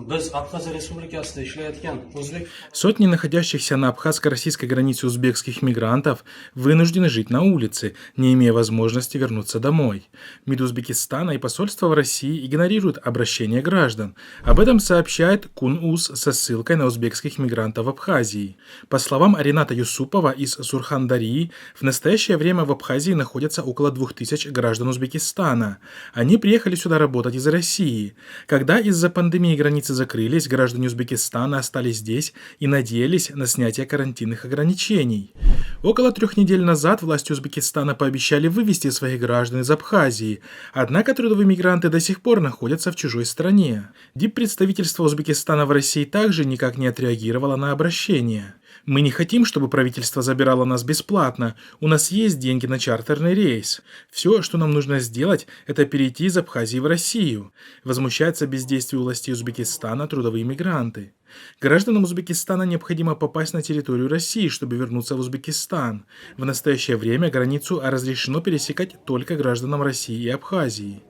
Biz Abxaziya Respublikasida ishlayotgan o'zbek Сотни находящихся на абхазско-российской границе узбекских мигрантов вынуждены жить на улице, не имея возможности вернуться домой. МИД Узбекистана и посольство в России игнорируют обращения граждан. Об этом сообщает Кун-Уз со ссылкой на узбекских мигрантов в Абхазии. По словам Рената Юсупова из Сурхандарии, в настоящее время в Абхазии находятся около 2000 граждан Узбекистана. Они приехали сюда работать из России. Когда из-за пандемии границы закрылись, граждане Узбекистана остались здесь и надеялись на снятие карантинных ограничений. Около 3 недель назад власти Узбекистана пообещали вывести своих граждан из Абхазии, однако трудовые мигранты до сих пор находятся в чужой стране. Диппредставительство Узбекистана в России также никак не отреагировало на обращение. Мы не хотим, чтобы правительство забирало нас бесплатно. У нас есть деньги на чартерный рейс. Все, что нам нужно сделать, это перейти из Абхазии в Россию. Возмущаются бездействию властей Узбекистана трудовые мигранты. Гражданам Узбекистана необходимо попасть на территорию России, чтобы вернуться в Узбекистан. В настоящее время границу разрешено пересекать только гражданам России и Абхазии.